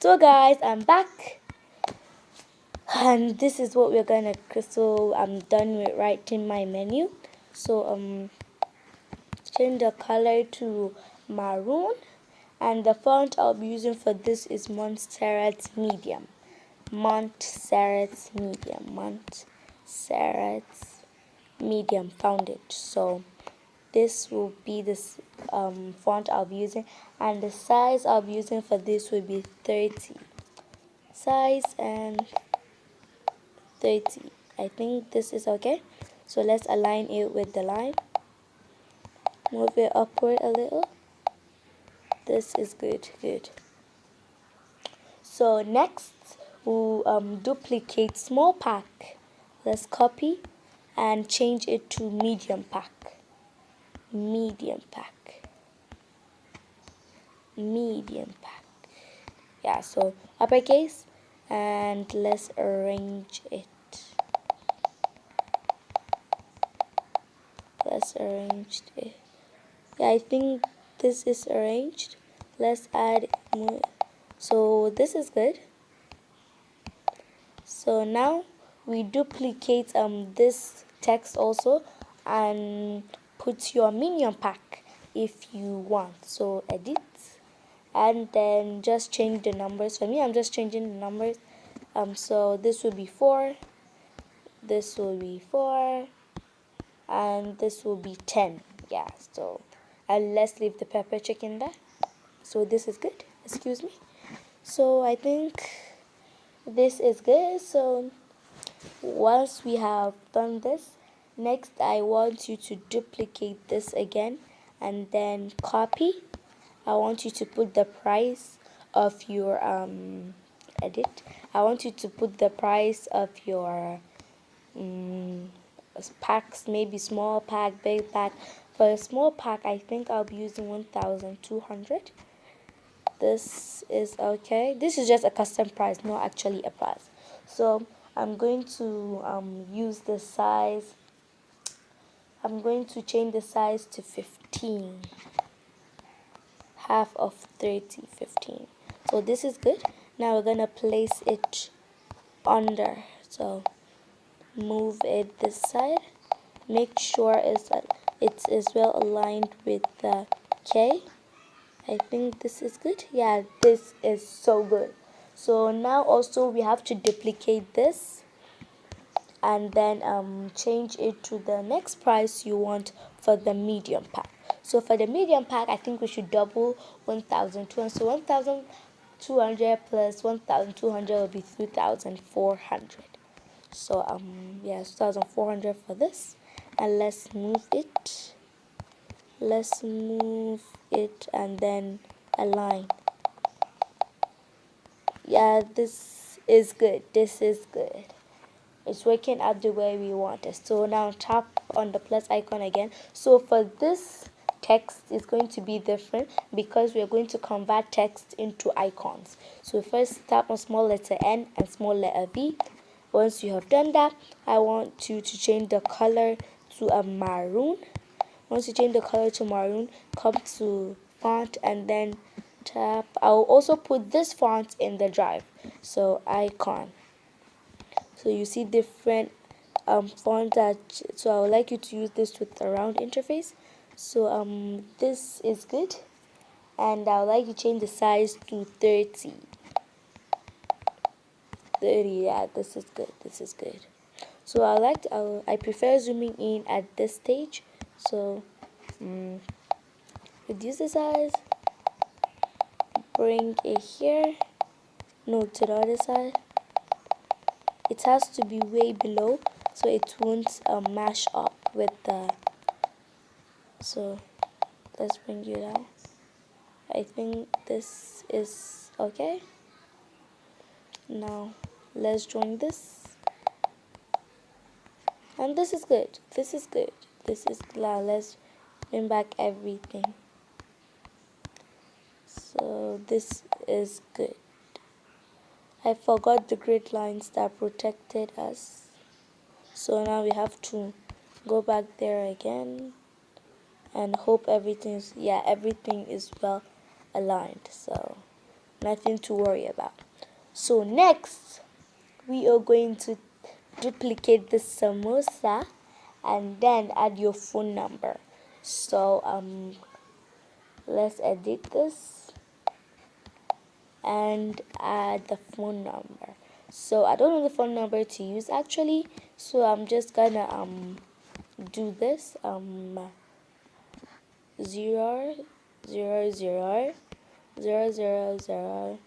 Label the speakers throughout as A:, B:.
A: So guys, I'm back, and this is what we're gonna. So I'm done with writing my menu. So change the color to maroon, and the font I'll be using for this is Montserrat Medium. Montserrat Medium, found it. So this will be this font I'll be using, and the size I'll be using for this will be 30. Size and 30. I think this is okay. So let's align it with the line. Move it upward a little. This is good. So next we'll duplicate small pack. Let's copy and change it to medium pack. Yeah, so uppercase, and let's arrange it. Yeah, I think this is arranged. Let's add more. So this is good. So now we duplicate this text also and put your minion pack if you want. So edit, and then just change the numbers. For me, I'm just changing the numbers. So this will be 4, this will be 4, and this will be 10. Yeah, so and let's leave the pepper chicken there. So this is good. Excuse me. So I think this is good. So once we have done this, next I want you to duplicate this again and then copy. I want you to put the price of your edit. I want you to put the price of your packs, maybe small pack, big pack. For a small pack, I think I'll be using 1,200. This is okay. This is just a custom price, not actually a price. So I'm going to use the size. I'm going to change the size to 15. Half of 30, 15. So this is good. Now we're gonna place it under. So move it this side. Make sure it is well aligned with the K. I think this is good. Yeah, this is so good. So now also we have to duplicate this and then change it to the next price you want for the medium pack. So for the medium pack, I think we should double 1,200. So 1,200 plus 1,200 will be 3,400. So yeah, 2,400 for this, and let's move it. And then align. Yeah, this is good. It's working out the way we want it. So now tap on the plus icon again. So for this text, it's going to be different because we're going to convert text into icons. So first tap on small letter N and small letter V. Once you have done that, I want you to change the color to a maroon. Once you change the color to maroon, come to font and then tap. I'll also put this font in the drive. So icon. So you see different fonts so I would like you to use this with a round interface. So this is good, and I would like to change the size to 30. Yeah, this is good. So I prefer zooming in at this stage. So reduce the size, bring it here, no, to the other side. It has to be way below so it won't mash up with the. So let's bring you down. I think this is okay. Now let's join this, and this is good. Let's bring back everything. So this is good. I forgot the grid lines that protected us. So now we have to go back there again and hope everything is well aligned. So nothing to worry about. So next we are going to duplicate the samosa and then add your phone number. So let's edit this and add the phone number. So I don't know the phone number to use actually, so I'm just gonna do this 0 0 0 0 0 0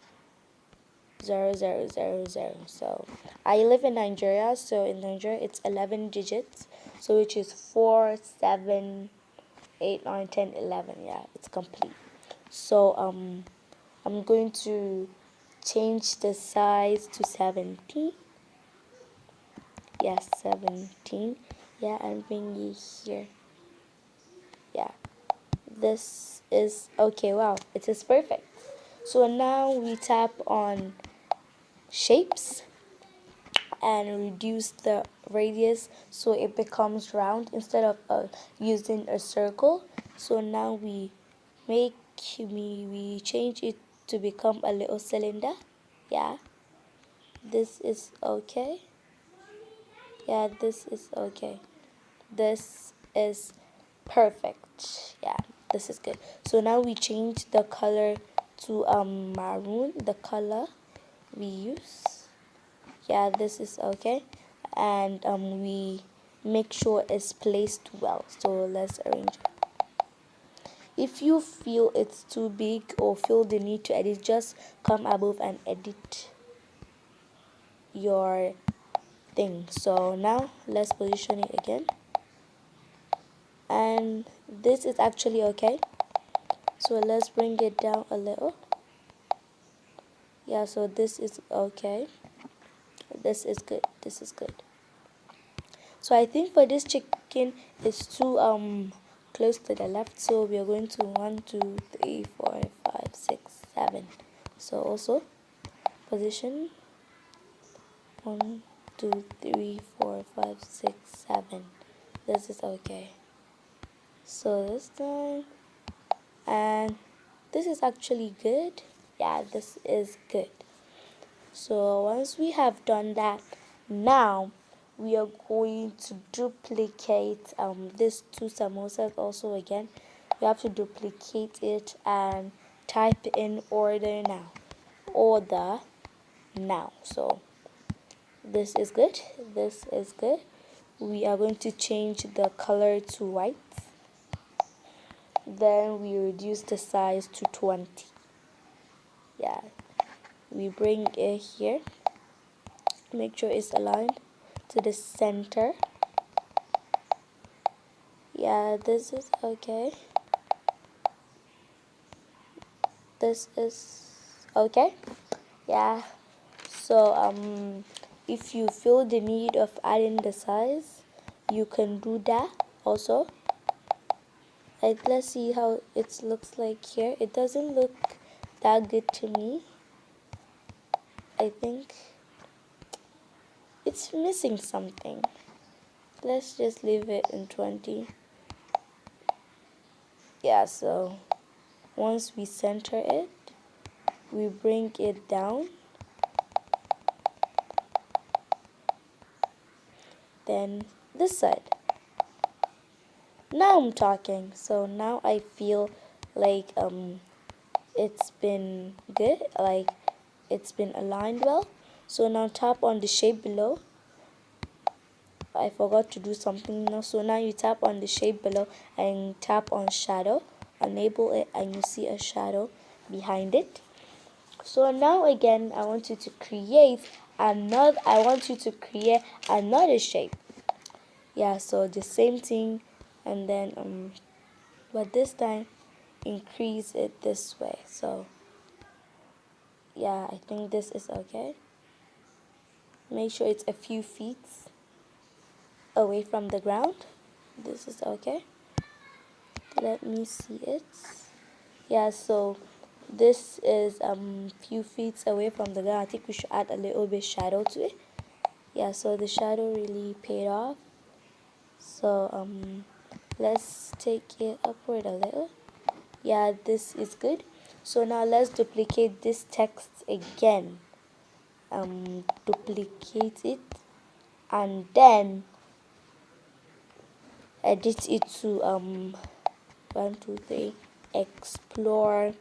A: 0000. So I live in Nigeria, so in Nigeria it's 11 digits, so which is 4 7 8 9 10 11. Yeah, it's complete. So I'm going to change the size to 17. Yeah, 17. Yeah, and bring it here. Yeah, this is okay. Wow, it is perfect. So now we tap on shapes and reduce the radius so it becomes round instead of using a circle. So now we change it to become a little cylinder. Yeah, this is okay. Yeah, this is okay. This is perfect. Yeah, this is good. So now we change the color to maroon, the color we use. Yeah, this is okay. And we make sure it's placed well. So let's arrange it. If you feel it's too big or feel the need to edit, just come above and edit your thing. So now let's position it again, and this is actually okay. So let's bring it down a little. Yeah, so this is okay. This is good. This is good. So I think for this chicken it's too close to the left, so we are going to 1 2 3 4 5 6 7. So also position 1 2 3 4 5 6 7. This is okay. So this time, and this is actually good. Yeah, this is good. So once we have done that, now we are going to duplicate these two samosas also again. We have to duplicate it and type in order now. So this is good. This is good. We are going to change the color to white. Then we reduce the size to 20. Yeah, we bring it here. Make sure it's aligned to the center. Yeah, this is okay. This is okay. Yeah, so if you feel the need of adding the size, you can do that also. Let's see how it looks like here. It doesn't look that good to me. I think it's missing something. Let's just leave it in 20. Yeah, so once we center it, we bring it down. Then this side. Now I'm talking. So now I feel like it's been good, like it's been aligned well. So now tap on the shape below. I forgot to do something now. So now you tap on the shape below and tap on shadow, enable it, and you see a shadow behind it. So now again I want you to create another shape. Yeah, so the same thing, and then but this time increase it this way. So yeah, I think this is okay. Make sure it's a few feet away from the ground. This is okay. Let me see it. Yeah, so this is few feet away from the ground. I think we should add a little bit shadow to it. Yeah, so the shadow really paid off. So let's take it upward a little. Yeah, this is good. So now let's duplicate this text again. Duplicate it and then edit it to 1 2 3 explore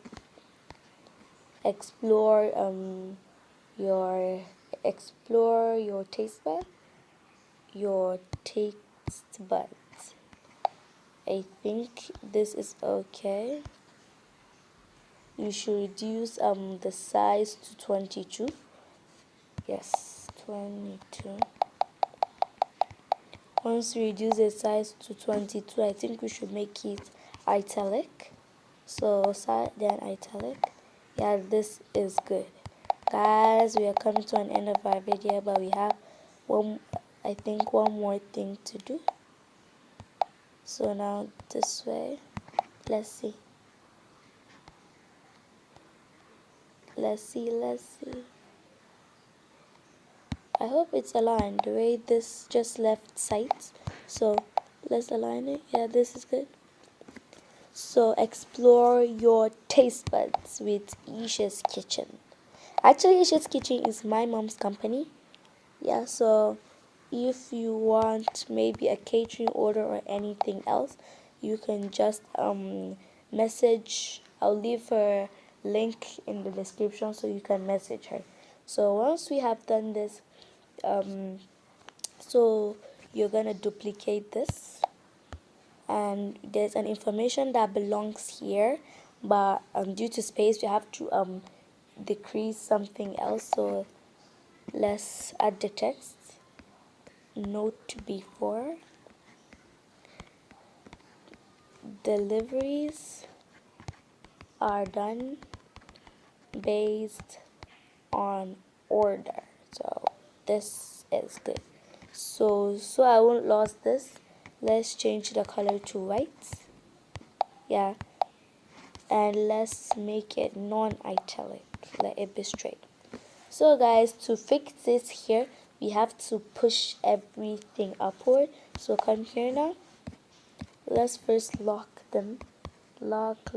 A: your taste bud, your taste buds. I think this is okay. You should reduce the size to 22. Yes, 22. Once we reduce the size to 22, I think we should make it italic. So then italic. Yeah, this is good. Guys, we are coming to an end of our video, but we have one more thing to do. So now this way, let's see. I hope it's aligned the way this just left sides. So let's align it. Yeah, this is good. So explore your taste buds with EESHA'S Kitchen. Actually, EESHA'S Kitchen is my mom's company. Yeah, so if you want maybe a catering order or anything else, you can just message. I'll leave her link in the description so you can message her. So once we have done this, so you're gonna duplicate this, and there's an information that belongs here, but due to space we have to decrease something else. So let's add the text. Note before deliveries are done based on order. So this is good. So I won't lose this. Let's change the color to white. Yeah, and let's make it non-italic. Let it be straight. So guys, to fix this here, we have to push everything upward. So come here now. Let's first lock them. Lock.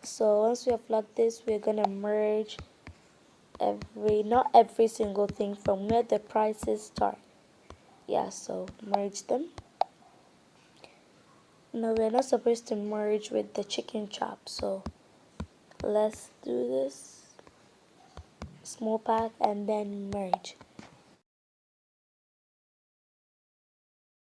A: So once we have locked this, we're gonna merge not every single thing from where the prices start. Yeah, so merge them. No, we're not supposed to merge with the chicken chop, so let's do this. Small pack and then merge.